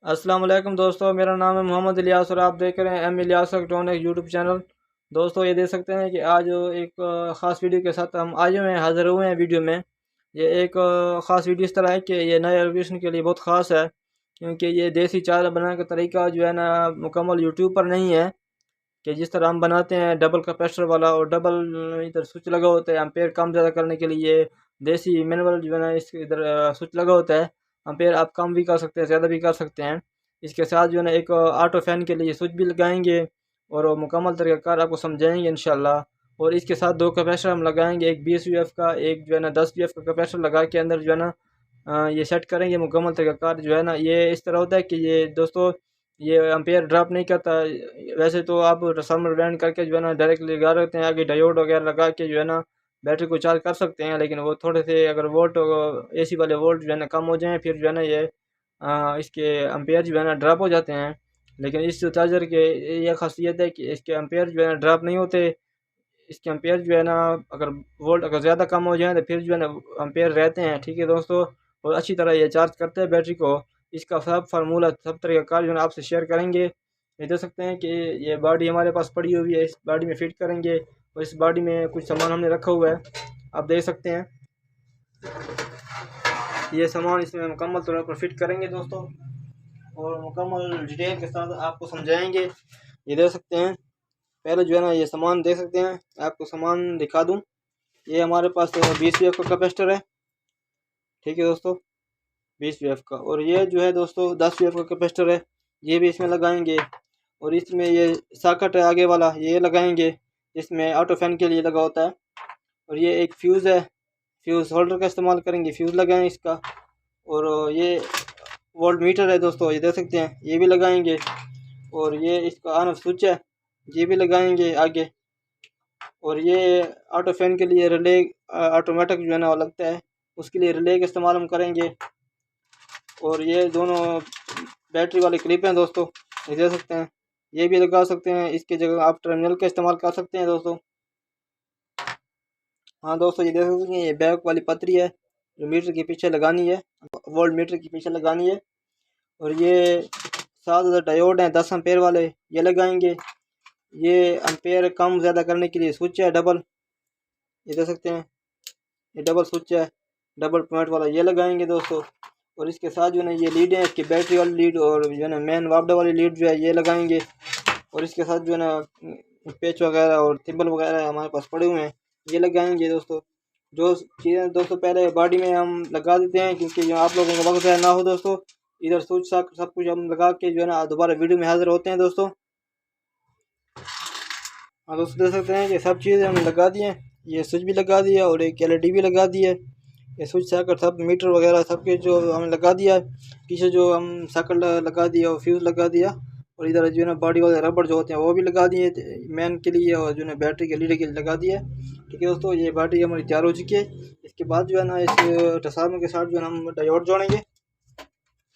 अस्सलाम वालेकुम दोस्तों, मेरा नाम है मोहम्मद इलियास और आप देख रहे हैं M Ilyas electronic YouTube channel. दोस्तों ये देख सकते हैं कि आज एक ख़ास वीडियो के साथ हम आए हुए हैं, हाज़िर हुए हैं वीडियो में। ये एक ख़ास वीडियो इस तरह है कि ये नए एजुकेशन के लिए बहुत ख़ास है, क्योंकि ये देसी चाय बनाने का तरीका जो है ना मुकम्मल यूट्यूब पर नहीं है। कि जिस तरह हम बनाते हैं डबल कैपेसिटर वाला और डबल इधर स्विच लगा होता है एम्पेयर कम ज़्यादा करने के लिए। देसी मैनुअल जो है ना इसके इधर स्विच लगा होता है, एम्पेयर आप कम भी कर सकते हैं, ज़्यादा भी कर सकते हैं। इसके साथ जो है ना एक ऑटो फैन के लिए स्विच भी लगाएंगे और वो मुकम्मल तरीक़ाकार आपको समझाएंगे इंशाल्लाह। और इसके साथ दो कैपेसिटर हम लगाएंगे, एक 20 यूएफ का, एक जो है ना 10 यूएफ का कैपेसिटर लगा के अंदर जो है ना ये सेट करेंगे मुकम्मल तरीक़ाकार जो है ना। ये इस तरह होता है कि ये दोस्तों ये एम्पेयर ड्रॉप नहीं करता। वैसे तो आप समर बैंड करके जो है ना डायरेक्टली लगा सकते हैं, आगे डायोड वगैरह लगा के जो है ना बैटरी को चार्ज कर सकते हैं, लेकिन वो थोड़े से अगर वोल्ट एसी वाले वोल्ट जो है ना कम हो जाएं फिर जो है ना ये इसके एम्पेयर जो है ना ड्रॉप हो जाते हैं। लेकिन इस चार्जर के ये खासियत है कि इसके एम्पेयर जो है ना ड्रॉप नहीं होते। इसके एम्पेयर जो है ना अगर वोल्ट अगर ज़्यादा कम हो जाए तो फिर जो है ना एम्पेयर रहते हैं, ठीक है दोस्तों। और अच्छी तरह ये चार्ज करते हैं बैटरी को। इसका सब फार्मूला सब तरह का कार जो है ना आपसे शेयर करेंगे। ये देख सकते हैं कि ये बॉडी हमारे पास पड़ी हुई है, इस बॉडी में फिट करेंगे और इस बॉडी में कुछ सामान हमने रखा हुआ है, आप देख सकते हैं। ये सामान इसमें मुकम्मल तौर पर फिट करेंगे दोस्तों और मुकम्मल डिटेल के साथ आपको समझाएंगे। ये देख सकते हैं, पहले जो है ना ये सामान देख सकते हैं, आपको सामान दिखा दूं। ये हमारे पास 20 वीएफ का कैपेसिटर है, ठीक है दोस्तों, 20 वीएफ का। और ये जो है दोस्तों 10 वीएफ का कैपेसिटर है, ये भी इसमें लगाएंगे। और इसमें ये सॉकेट है आगे वाला, ये लगाएंगे, इसमें ऑटो फैन के लिए लगा होता है। और ये एक फ्यूज़ है, फ्यूज़ होल्डर का इस्तेमाल करेंगे, फ्यूज़ लगाएं इसका। और ये वोल्ट मीटर है दोस्तों, ये देख सकते हैं, ये भी लगाएंगे। और ये इसका ऑन ऑफ स्विच है, ये भी लगाएंगे आगे। और ये ऑटो फैन के लिए रिले ऑटोमेटिक जो है ना वो लगता है, उसके लिए रिले का इस्तेमाल हम करेंगे। और ये दोनों बैटरी वाली क्लिप हैं दोस्तों, ये दे सकते हैं, ये भी लगा सकते हैं। इसकी जगह आप टर्मिनल का इस्तेमाल कर सकते हैं दोस्तों। हाँ दोस्तों, ये देख सकते हैं, ये बैक वाली पतरी है जो मीटर के पीछे लगानी है, वोल्ट मीटर के पीछे लगानी है। और ये 7 डायोड हैं 10 एम्पेयर वाले, ये लगाएंगे। ये एम्पेयर कम ज़्यादा करने के लिए स्विच है डबल, ये देख सकते हैं, ये डबल स्विच है, डबल पॉइंट वाला, ये लगाएंगे दोस्तों। और इसके साथ जो है ना ये लीड है, इसकी बैटरी वाली लीड और जो है ना मेन वापडा वाली लीड जो है ये लगाएंगे। और इसके साथ जो है ना पेच वगैरह और थिम्बल वगैरह हमारे पास पड़े हुए हैं, ये लगाएंगे दोस्तों। जो चीज़ें दोस्तों पहले बॉडी में हम लगा देते हैं, क्योंकि जो आप लोगों का वक्त ज़ाया ना हो दोस्तों। इधर स्विच सब कुछ हम लगा के जो है ना दोबारा वीडियो में हाजिर होते हैं दोस्तों। हाँ दोस्तों, देख सकते हैं कि सब चीज़ें हमने लगा दी हैं, ये स्विच भी लगा दिया और एक एलईडी भी लगा दी है। ये स्विच सर्किट सब मीटर वगैरह सब के जो हमने लगा दिया है। पीछे जो हम सर्किट लगा दिया और फ्यूज़ लगा दिया। और इधर जो है ना बॉडी वाले रबड़ जो होते हैं वो भी लगा दिए मैन के लिए, और जो है ना बैटरी के लीड के लिए लगा दिया है। ठीक है दोस्तों, ये बैटरी हमारी तैयार हो चुकी है। इसके बाद जो है ना इस ट्रांसफार्मर के साथ जो है ना हम डायोड जोड़ेंगे,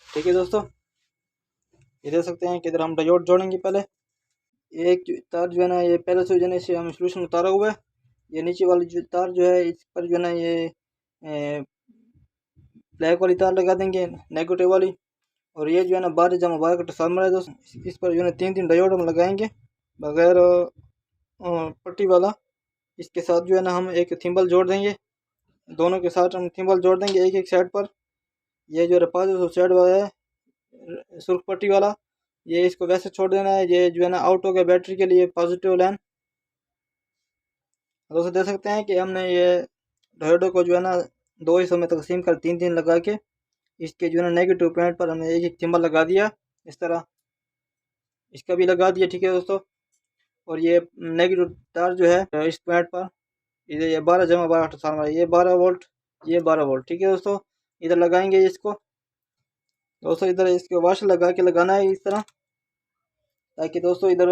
ठीक है दोस्तों। ये देख सकते हैं कि इधर हम डायोड जोड़ेंगे पहले। एक तार जो है ना ये पहले से जो है ना इसे हम सोल्यूशन उतारा हुआ है। ये नीचे वाली जो तार जो है इस पर जो है ना ये ब्लैक वाली तार लगा देंगे, नेगेटिव वाली। और ये जो है ना 12 का ट्रांसफार्मर है दोस्तों, इस पर जो है ना 3 डायोड हम लगाएंगे बगैर पट्टी वाला। इसके साथ जो है ना हम एक थिम्बल जोड़ देंगे, दोनों के साथ हम थिम्बल जोड़ देंगे एक एक साइड पर। ये जो रपाज साइड वाला है सुर्ख पट्टी वाला, ये इसको वैसे छोड़ देना है। ये जो है ना आउट हो गया बैटरी के लिए पॉजिटिव लाइन। दोस्तों देख सकते हैं कि हमने ये डायोडो को जो है ना 2 हिस्सों में तकसीम कर 3 लगा के इसके जो है ना नेगेटिव पॉइंट पर हमने एक एक थिम्बल लगा दिया इस तरह, इसका भी लगा दिया, ठीक है दोस्तों। और ये नेगेटिव तार जो है इस पॉइंट पर, इधर ये 12 ट्रांसफार्मर है, ये 12 वोल्ट, ये 12 वोल्ट, ठीक है दोस्तों। इधर लगाएंगे इसको दोस्तों, इधर इसके वाशर लगा के लगाना है इस तरह, ताकि दोस्तों इधर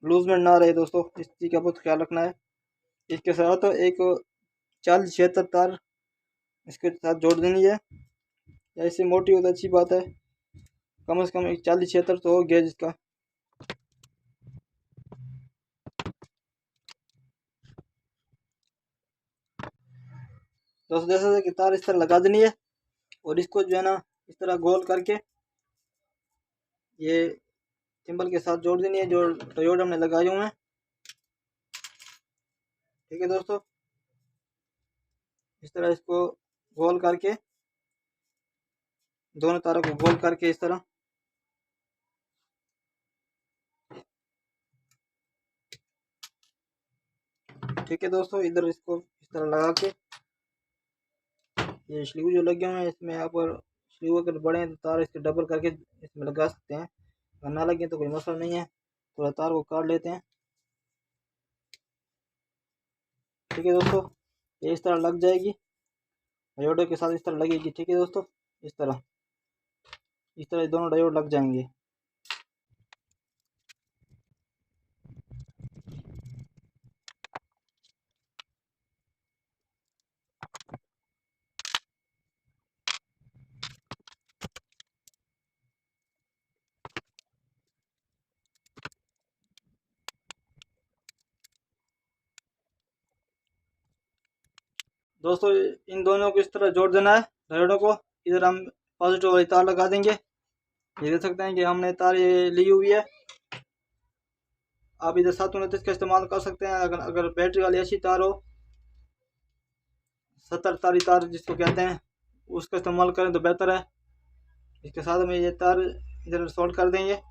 लूजमेंट ना रहे दोस्तों, इस चीज़ का बहुत ख्याल रखना है। इसके साथ एक 40-76 तार इसके साथ जोड़ देनी है। ऐसे मोटी हो तो अच्छी बात है, कम से कम एक 40-76 तो हो गया जिसका। दोस्तों जैसे कि तार इस तरह लगा देनी है। और इसको जो है ना इस तरह गोल करके ये सिंबल के साथ जोड़ देनी है जो डायोड हमने लगाए हुए हैं। ठीक है दोस्तों, इस तरह इसको गोल करके, दोनों तारों को गोल करके इस तरह ठीक है दोस्तों, इधर इसको इस तरह लगा के ये स्लीव जो लगे हुए हैं इसमें आप स्लीव अगर बड़े हैं तो तार इसके डबल करके इसमें लगा सकते हैं, अगर ना लगे तो कोई मसला नहीं है। थोड़ा तार को काट लेते हैं। ठीक है दोस्तों, ये इस तरह लग जाएगी, डायोडों के साथ इस तरह लगेगी। ठीक है दोस्तों, इस तरह दोनों डायोड लग जाएंगे। दोस्तों इन दोनों को इस तरह जोड़ देना है डायोडों को। इधर हम पॉजिटिव वाली तार लगा देंगे। ये देख सकते हैं कि हमने तार ये ली हुई है। आप इधर 729 का इस्तेमाल कर सकते हैं। अगर बैटरी वाली अच्छी तार हो, 70 तारी तार जिसको कहते हैं, उसका इस्तेमाल करें तो बेहतर है। इसके साथ में ये तार इधर सोल्ड कर देंगे।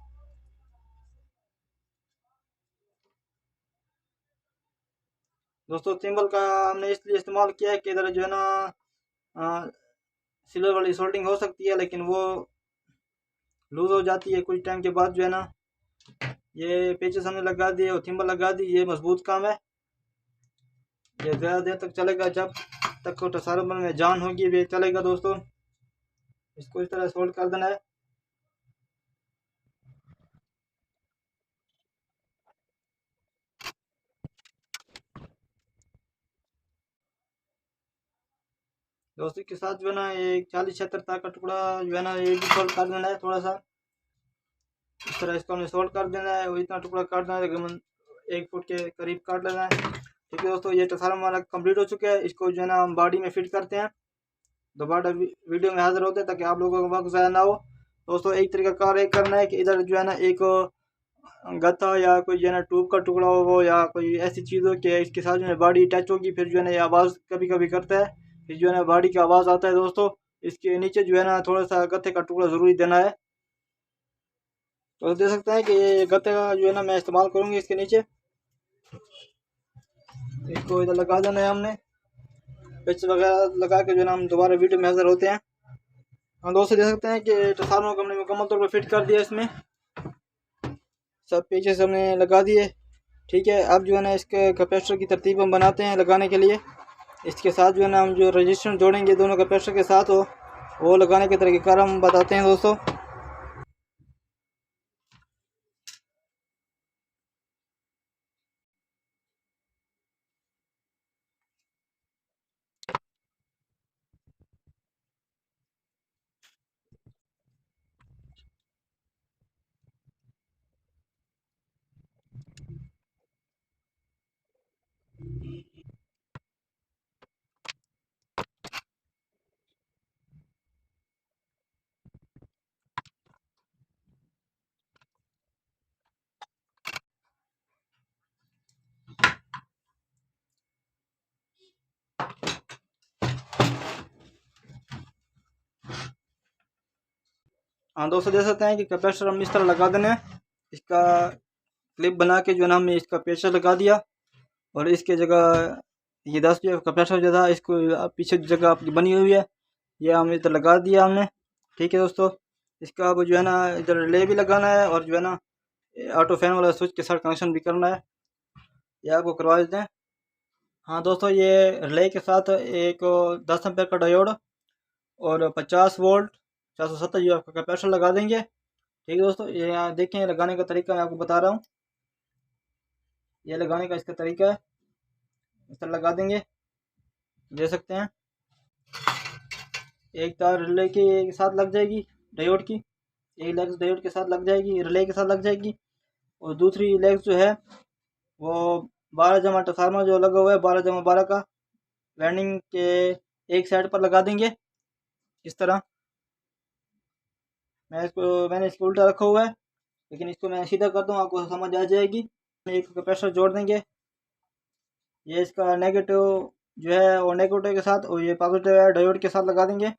दोस्तों सिंबल का हमने इसलिए इस्तेमाल किया है कि इधर जो है ना सिल्वर वाली सोल्डिंग हो सकती है, लेकिन वो लूज हो जाती है कुछ टाइम के बाद जो है ना। ये पेचेस हमने लगा दिए और थिम्बल लगा दी, ये मजबूत काम है। ये ज़्यादा देर तक चलेगा, जब तक ट्रांसफार्मर में जान होगी वे चलेगा। दोस्तों इसको इस तरह सोल्ड कर देना है। दोस्तों के साथ जो है ना एक 40-76 तार का टुकड़ा जो है ना ये भी सोल्ड कर देना है। थोड़ा सा इस तरह इसको हमने सोल्ड कर देना है और इतना टुकड़ा काट देना है, तकरीबन 1 फुट के करीब काट लेना है। ठीक है दोस्तों, ये ट्रांसफार्मर हमारा कंप्लीट हो चुका है। इसको जो है ना हम बॉडी में फिट करते हैं। दोबारा वीडियो में हाजिर होते हैं ताकि आप लोगों का वक्त ज़्यादा ना हो। दोस्तों एक तरीका कार एक करना है कि इधर जो है ना एक गत्ता या कोई जो है ना ट्यूब का टुकड़ा हो या कोई ऐसी चीज़ हो कि इसके साथ जो है बॉडी टच होगी, फिर जो है ना ये आवाज़ कभी कभी करता है, फिर जो है ना बॉडी का आवाज़ आता है। दोस्तों इसके नीचे जो है ना थोड़ा सा गत्ते का टुकड़ा ज़रूरी देना है। तो देख सकते हैं कि ये गत्ते का जो है ना मैं इस्तेमाल करूँगी इसके नीचे। इसको इधर लगा देना है हमने, पिच वगैरह लगा के जो है ना हम दोबारा वीडियो में हाजिर होते हैं। हम दोस्तों देख सकते हैं कि ट्रांसफार्मर को हमने मुकम्मल तौर पर फिट कर दिया। इसमें सब पेचेस हमने लगा दिए। ठीक है, अब जो है ना इसके कैपेसिटर की तरतीब हम बनाते हैं लगाने के लिए। इसके साथ जो है ना हम जो रजिस्टर जोड़ेंगे दोनों कैपेसिटर के साथ हो, वो लगाने के तरीक़ेकार हम बताते हैं दोस्तों। हाँ दोस्तों देख सकते हैं कि कैपेसिटर हम इस तरह लगा देना है। इसका क्लिप बना के जो है ना हमने इसका पेचर लगा दिया और इसके जगह ये 10 जो कैपेसिटर जो था इसको पीछे जगह आपकी बनी हुई है, ये हम इधर लगा दिया हमने। ठीक है दोस्तों, इसका अब जो है ना इधर रिले भी लगाना है और जो है ना ऑटो फैन वाला स्विच के साथ कनेक्शन भी करना है, ये आपको करवा देते हैं। हाँ दोस्तों, ये रिले के साथ एक 10 एम्पेयर का डायोड और 50 वोल्ट 470 जो आपका कैपेसिटर लगा देंगे। ठीक है दोस्तों, ये यहाँ देखें लगाने का तरीका मैं आपको बता रहा हूँ। ये लगाने का इसका तरीका है, इस तरह लगा देंगे, दे सकते हैं। एक तार रिले के साथ लग जाएगी डायोड की, एक लेग्स डायोड के साथ लग जाएगी, रिले के साथ लग जाएगी, और दूसरी लेग्स जो है वो 12 जमा ट्रांसफार्मर जो लगा हुआ है 12/12 का वाइंडिंग के एक साइड पर लगा देंगे इस तरह। मैंने इसको उल्टा रखा हुआ है, लेकिन इसको मैं सीधा कर दूँ आपको समझ आ जाएगी। एक कैपेसिटर जोड़ देंगे, ये इसका नेगेटिव जो है वो नेगेटिव के साथ और ये पॉजिटिव है डायोड के साथ लगा देंगे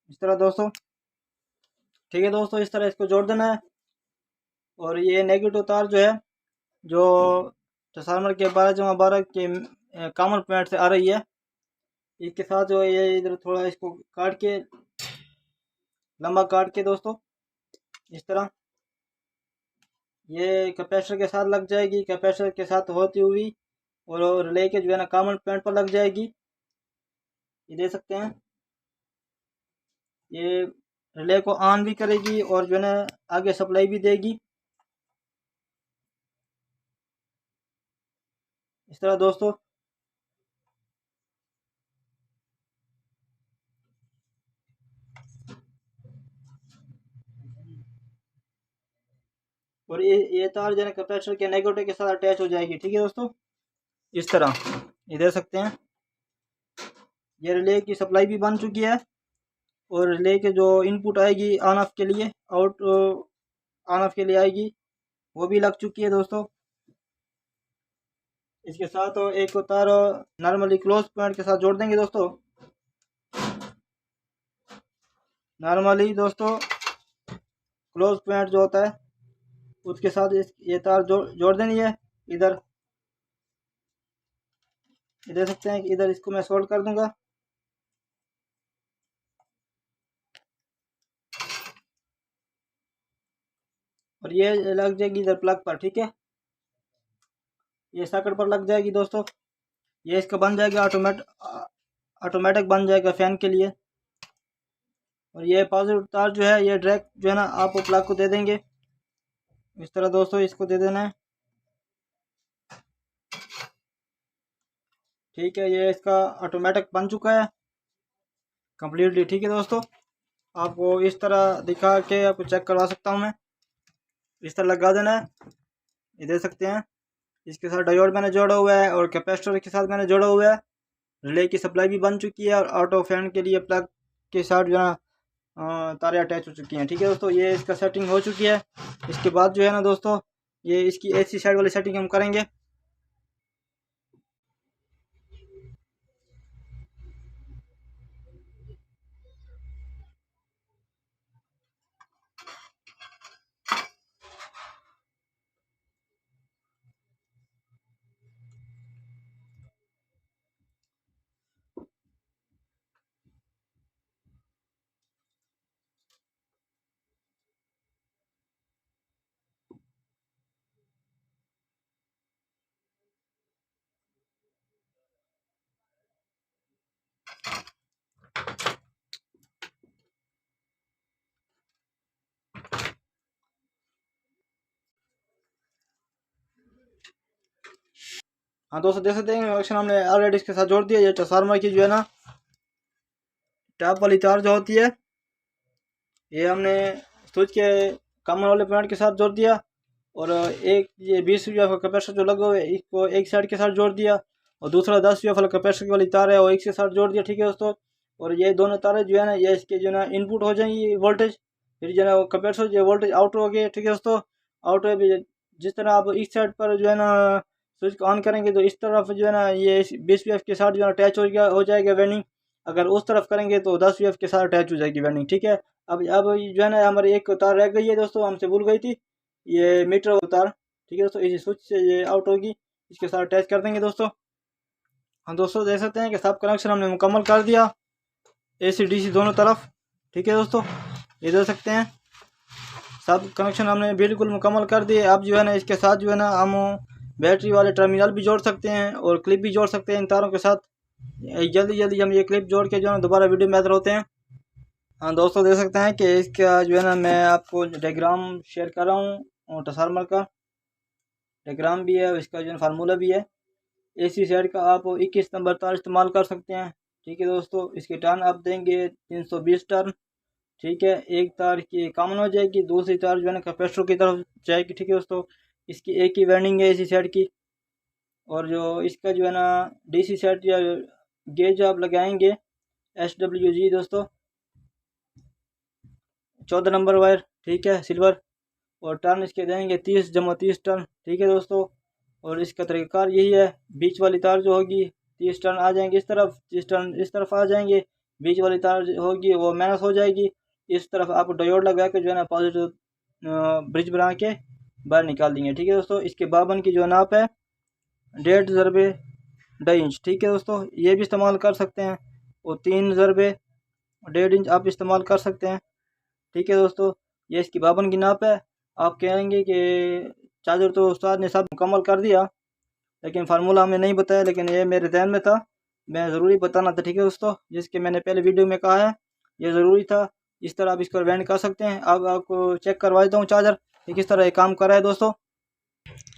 इस तरह दोस्तों। ठीक है दोस्तों, इस तरह इसको जोड़ देना है। और ये नेगेटिव तार जो है जो ट्रांसफार्मर के 12/12 के कॉमन पॉइंट से आ रही है, इसके साथ जो है ये इधर थोड़ा इसको काट के लंबा काट के दोस्तों इस तरह ये कैपेसिटर के साथ लग जाएगी, कैपेसिटर के साथ होती हुई और रिले के जो है ना कॉमन पॉइंट पर लग जाएगी। ये देख सकते हैं, ये रिले को ऑन भी करेगी और जो है ना आगे सप्लाई भी देगी इस तरह दोस्तों। और ये तार जो है कैपेसिटर के नेगेटिव के साथ अटैच हो जाएगी। ठीक है दोस्तों, इस तरह ये देख सकते हैं, ये रिले की सप्लाई भी बन चुकी है और रिले के जो इनपुट आएगी ऑन ऑफ के लिए, आउट ऑन ऑफ के लिए आएगी, वो भी लग चुकी है दोस्तों। इसके साथ एक तार नॉर्मली क्लोज पॉइंट के साथ जोड़ देंगे दोस्तों। नॉर्मली दोस्तों क्लोज पॉइंट जो होता है उसके साथ ये तार जोड़ देनी है इधर। ये देख सकते हैं कि इधर इसको मैं सोल्ड कर दूंगा। और ये लग जाएगी इधर प्लग पर। ठीक है, ये सॉकेट पर लग जाएगी दोस्तों। ये इसका बन जाएगा ऑटोमेटिक बन जाएगा फैन के लिए। और ये पॉजिटिव तार जो है ये डायरेक्ट जो है ना आप प्लग को दे देंगे इस तरह दोस्तों, इसको दे देना है। ठीक है, ये इसका ऑटोमेटिक बन चुका है कम्प्लीटली। ठीक है दोस्तों, आपको इस तरह दिखा के आपको चेक करवा सकता हूँ मैं। इस तरह लगा देना है, ये देख सकते हैं। इसके साथ डायोड मैंने जोड़ा हुआ है और कैपेसिटर के साथ मैंने जोड़ा हुआ है। रिले की सप्लाई भी बन चुकी है और ऑटो फैन के लिए प्लग के साथ जो है तारे अटैच हो चुकी हैं। ठीक है दोस्तों, ये इसका सेटिंग हो चुकी है। इसके बाद जो है ना दोस्तों ये इसकी एसी साइड वाली सेटिंग हम करेंगे। हाँ दोस्तों, देख सकते हैं कनेक्शन हमने ऑलरेडी इसके साथ जोड़ दिया। ये ट्रांसफार्मर की जो है ना टैप वाली तार जो होती है ये हमने स्विच के कॉमन वाले पॉइंट के साथ जोड़ दिया। और एक ये 20 का कैपेसिटर जो लगा हुआ है इसको एक साइड के साथ जोड़ दिया और दूसरा 10 वाला कैपेसिटर वाली तार है वो एक के साथ जोड़ दिया। ठीक है दोस्तों, और ये दोनों तारें जो है ना ये इसके जो है ना इनपुट हो जाएंगी वोल्टेज, फिर जो है ना वो कैपेसिटर जो वोल्टेज आउट हो गए। ठीक है दोस्तों, आउट हो भी जिस तरह आप इस साइड पर जो है ना स्विच ऑन करेंगे तो इस तरफ जो है ना ये 20 के साथ जो है अटैच हो जाएगा वेंडिंग। अगर उस तरफ करेंगे तो 10 के साथ अटैच हो जाएगी वेंडिंग। ठीक है, अब जो है ना हमारी एक तार रह गई है दोस्तों, हमसे भूल गई थी, ये मीटर तार। ठीक है दोस्तों, इसी स्विच से ये आउट होगी, इसके साथ अटैच कर देंगे दोस्तों। हम दोस्तों देख सकते हैं कि सब कनेक्शन हमने मुकम्मल कर दिया एसी डीसी दोनों तरफ। ठीक है दोस्तों, ये देख सकते हैं सब कनेक्शन हमने बिल्कुल मुकम्मल कर दिए। अब जो है ना इसके साथ जो है ना हम बैटरी वाले टर्मिनल भी जोड़ सकते हैं और क्लिप भी जोड़ सकते हैं इन तारों के साथ। जल्दी जल्दी हम ये क्लिप जोड़ के जो है दोबारा वीडियो में हाजिर होते हैं। हाँ दोस्तों, देख सकते हैं कि इसका जो है ना मैं आपको डायग्राम शेयर कर रहा हूँ ट्रांसफार्मर का डायग्राम भी है और इसका जो है फार्मूला भी है। एसी साइड का आप 21 नंबर तार इस्तेमाल कर सकते हैं। ठीक है दोस्तों, इसके टर्न आप देंगे 320 टर्न। ठीक है, एक तार की कॉमन हो जाएगी, दूसरी तार जो है ना कैपेसिटर की तरफ जाएगी। ठीक है दोस्तों, इसकी एक ही वाइंडिंग है एसी साइड की। और जो इसका जो है ना डीसी साइड या गेज आप लगाएंगे SWG दोस्तों, 14 नंबर वायर, ठीक है, सिल्वर। और टर्न इसके देंगे 30 जमा 30 टर्न, ठीक है दोस्तों। और इसका तरीक़ाकार यही है, बीच वाली तार जो होगी 30 टर्न आ जाएंगे इस तरफ, 30 टर्न इस तरफ आ जाएंगे। बीच वाली तार जो होगी वो माइनस हो जाएगी। इस तरफ आप डायोड लगा के जो है ना पॉजिटिव ब्रिज बना के बाहर निकाल देंगे, ठीक है दोस्तों। इसके बाबन की जो नाप है 1.5 ज़रबे 2.5 इंच, ठीक है दोस्तों। ये भी इस्तेमाल कर सकते हैं। और 3 ज़रबे 1.5 इंच आप इस्तेमाल कर सकते हैं, ठीक है दोस्तों। ये इसकी बाबन की नाप है। आप कहेंगे कि चार्जर तो उस्ताद ने सब मुकम्मल कर दिया, लेकिन फार्मूला हमें नहीं बताया, लेकिन ये मेरे ध्यान में था, मैं ज़रूरी बताना था, ठीक है दोस्तों। जिसके मैंने पहले वीडियो में कहा है, ये ज़रूरी था। इस तरह आप इसको वेंड कर सकते हैं। अब आपको चेक करवा देता हूँ चार्जर कि किस तरह ये काम कर रहा है दोस्तों।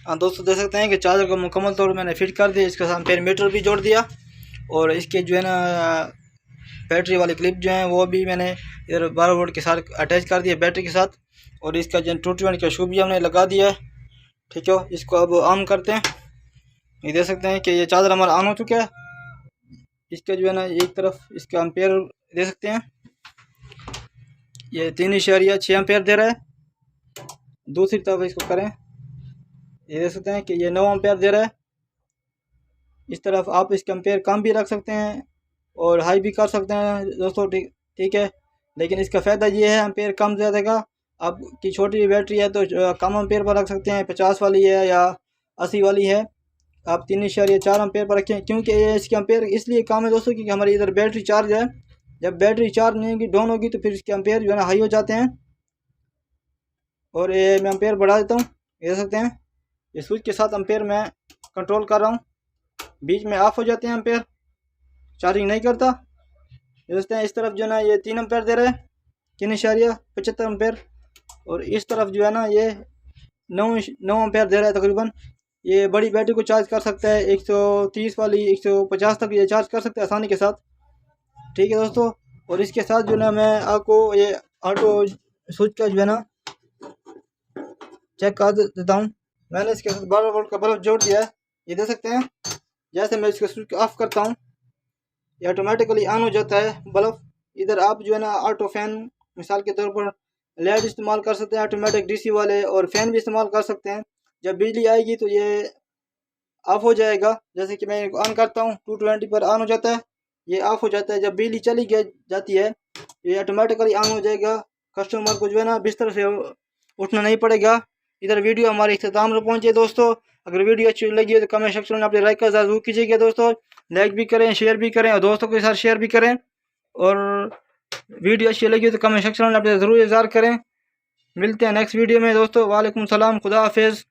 हाँ दोस्तों, देख सकते हैं कि चार्जर को मुकम्मल तौर पर मैंने फिट कर दिया। इसके साथ पेन मीटर भी जोड़ दिया। और इसके जो है ना बैटरी वाली क्लिप जो है वो भी मैंने इधर 12 वोल्ट के साथ अटैच कर दिया बैटरी के साथ। और इसका जो 220 का शू भी हमने लगा दिया है, ठीक है। इसको अब ऑन करते हैं। ये देख सकते हैं कि ये चार्जर हमारा ऑन हो चुका है। इसका जो है ना एक तरफ इसका एम्पेयर दे सकते हैं, ये 3.6 एम्पेयर दे रहा है। दूसरी तरफ इसको करें, ये देख सकते हैं कि ये 9 एम्पेयर दे रहा है। इस तरफ आप इसका एम्पेयर कम भी रख सकते हैं और हाई भी कर सकते हैं दोस्तों, ठीक है। लेकिन इसका फ़ायदा ये है एम्पेयर कम ज़्यादा का। आपकी छोटी बैटरी है तो कम एम्पेयर पर रख सकते हैं, 50 वाली है या 80 वाली है, आप 3.4 एम्पेयर पर रखें। क्योंकि ये इसके एम्पेयर इसलिए कम है दोस्तों क्योंकि हमारी इधर बैटरी चार्ज है। जब बैटरी चार्ज नहीं होगी, डाउन होगी, तो फिर इसके एम्पेयर जो है ना हाई हो जाते हैं। और ये मैं एम्पेयर बढ़ा देता हूँ, देख सकते हैं ये स्विच के साथ एम्पेयर मैं कंट्रोल कर रहा हूँ। बीच में ऑफ हो जाते हैं एम्पेयर, चार्जिंग नहीं करता। देखते हैं इस तरफ जो है ना ये 3 एम्पेयर दे रहा है, 3.75 एम्पेयर। और इस तरफ जो है ना ये 9 एम्पेयर दे रहा है तकरीबन। ये बड़ी बैटरी को चार्ज कर सकता है, 130 वाली 150 तक ये चार्ज कर सकता है आसानी के साथ, ठीक है दोस्तों। और इसके साथ जो ना मैं आपको ये ऑटो स्विच का जो है ना चेक कर देता हूँ। मैंने इसके साथ 12 वोल्ट का बल्ब जोड़ दिया है, ये देख सकते हैं। जैसे मैं इसको स्विच ऑफ करता हूँ, ये ऑटोमेटिकली ऑन हो जाता है बल्ब। इधर आप जो है ना ऑटो फैन मिसाल के तौर पर लेड इस्तेमाल कर सकते हैं, ऑटोमेटिक डीसी वाले, और फैन भी इस्तेमाल कर सकते हैं। जब बिजली आएगी तो ये ऑफ हो जाएगा। जैसे कि मैं ऑन करता हूँ 220 पर ऑन हो जाता है, ये ऑफ हो जाता है। जब बिजली चली जाती है ये ऑटोमेटिकली ऑन हो जाएगा। कस्टमर को जो है ना बिस्तर से उठना नहीं पड़ेगा। इधर वीडियो हमारे इख्तिताम पर पहुँचे दोस्तों। अगर वीडियो अच्छी लगी है तो कमेंट सेक्शन में अपने लाइक का ज़रूर कीजिएगा दोस्तों। लाइक भी करें, शेयर भी करें और दोस्तों के साथ शेयर भी करें। और वीडियो अच्छी लगी तो कमेंट सेक्शन में अपने ज़रूर इज़हार करें। मिलते हैं नेक्स्ट वीडियो में दोस्तों। वालेकुम सलाम, खुदा हाफिज़।